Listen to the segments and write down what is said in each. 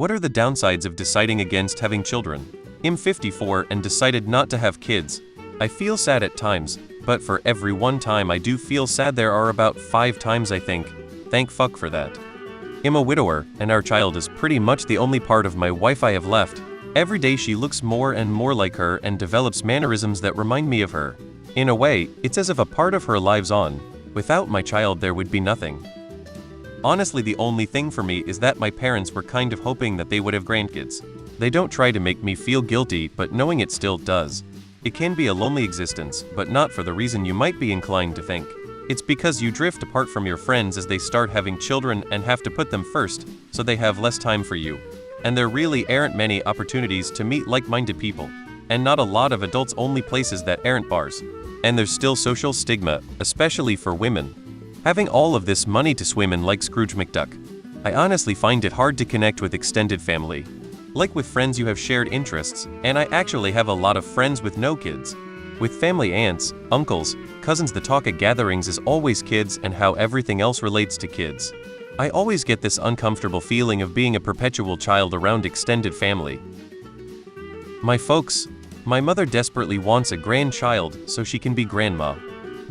What are the downsides of deciding against having children? I'm 54 and decided not to have kids. I feel sad at times, but for every one time I do feel sad there are about 5 times I think, thank fuck for that. I'm a widower, and our child is pretty much the only part of my wife I have left. Every day she looks more and more like her and develops mannerisms that remind me of her. In a way, it's as if a part of her lives on. Without my child there would be nothing. Honestly, the only thing for me is that my parents were kind of hoping that they would have grandkids. They don't try to make me feel guilty, but knowing it still does. It can be a lonely existence, but not for the reason you might be inclined to think. It's because you drift apart from your friends as they start having children and have to put them first, so they have less time for you. And there really aren't many opportunities to meet like-minded people, and not a lot of adults-only places that aren't bars. And there's still social stigma, especially for women. Having all of this money to swim in like Scrooge McDuck. I honestly find it hard to connect with extended family. Like with friends you have shared interests, and I actually have a lot of friends with no kids. With family aunts, uncles, cousins, the talk at gatherings is always kids and how everything else relates to kids. I always get this uncomfortable feeling of being a perpetual child around extended family. My mother desperately wants a grandchild so she can be grandma.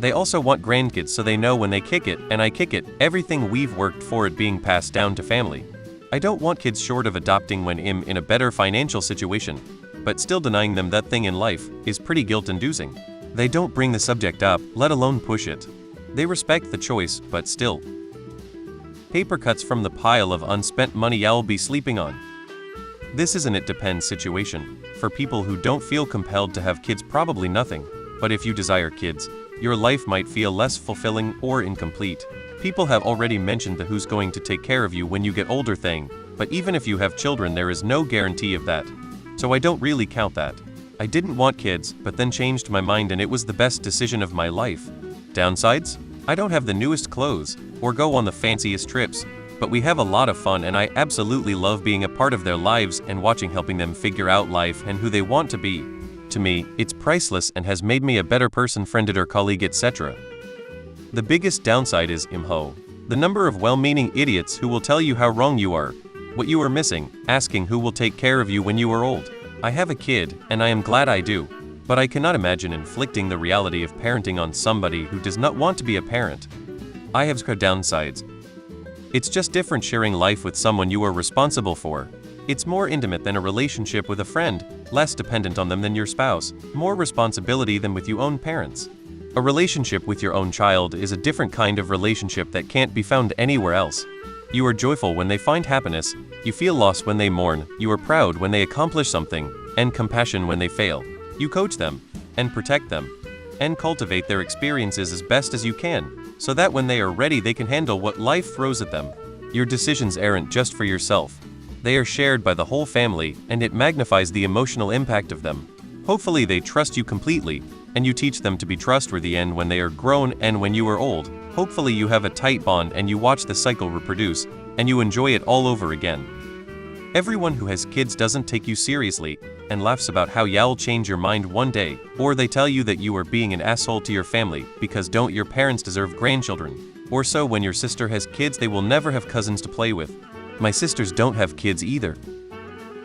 They also want grandkids so they know when they kick it, and I kick it, everything we've worked for it being passed down to family. I don't want kids short of adopting when I'm in a better financial situation, but still denying them that thing in life is pretty guilt-inducing. They don't bring the subject up, let alone push it. They respect the choice, but still. Paper cuts from the pile of unspent money I'll be sleeping on. This is an it depends situation. For people who don't feel compelled to have kids, probably nothing. But if you desire kids, your life might feel less fulfilling or incomplete. People have already mentioned the who's going to take care of you when you get older thing, but even if you have children there is no guarantee of that. So I don't really count that. I didn't want kids, but then changed my mind and it was the best decision of my life. Downsides? I don't have the newest clothes, or go on the fanciest trips, but we have a lot of fun and I absolutely love being a part of their lives and helping them figure out life and who they want to be. To me, it's priceless and has made me a better person, friend or colleague, etc. The biggest downside is the number of well-meaning idiots who will tell you how wrong you are, what you are missing, asking who will take care of you when you are old. I have a kid, and I am glad I do, but I cannot imagine inflicting the reality of parenting on somebody who does not want to be a parent. I have downsides. It's just different sharing life with someone you are responsible for. It's more intimate than a relationship with a friend, less dependent on them than your spouse, more responsibility than with your own parents. A relationship with your own child is a different kind of relationship that can't be found anywhere else. You are joyful when they find happiness, you feel lost when they mourn, you are proud when they accomplish something, and compassion when they fail. You coach them, and protect them, and cultivate their experiences as best as you can, so that when they are ready they can handle what life throws at them. Your decisions aren't just for yourself. They are shared by the whole family, and it magnifies the emotional impact of them. Hopefully they trust you completely, and you teach them to be trustworthy, and when they are grown and when you are old, hopefully you have a tight bond and you watch the cycle reproduce, and you enjoy it all over again. Everyone who has kids doesn't take you seriously, and laughs about how you'll change your mind one day, or they tell you that you are being an asshole to your family because don't your parents deserve grandchildren. Or so when your sister has kids they will never have cousins to play with. My sisters don't have kids either.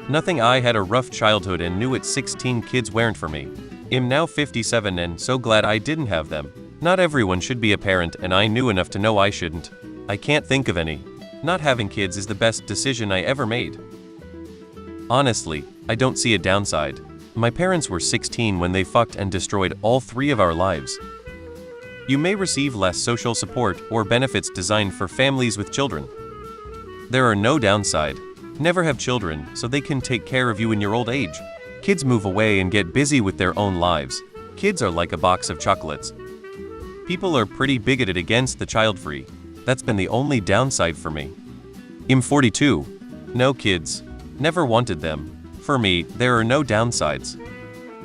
Nothing. I had a rough childhood and knew at 16 kids weren't for me. I'm now 57 and so glad I didn't have them. Not everyone should be a parent and I knew enough to know I shouldn't. I can't think of any. Not having kids is the best decision I ever made. Honestly, I don't see a downside. My parents were 16 when they fucked and destroyed all 3 of our lives. You may receive less social support or benefits designed for families with children. There are no downside. Never have children so they can take care of you in your old age. Kids move away and get busy with their own lives. Kids are like a box of chocolates. People are pretty bigoted against the child-free. That's been the only downside for me. I'm 42. No kids. Never wanted them. For me, there are no downsides.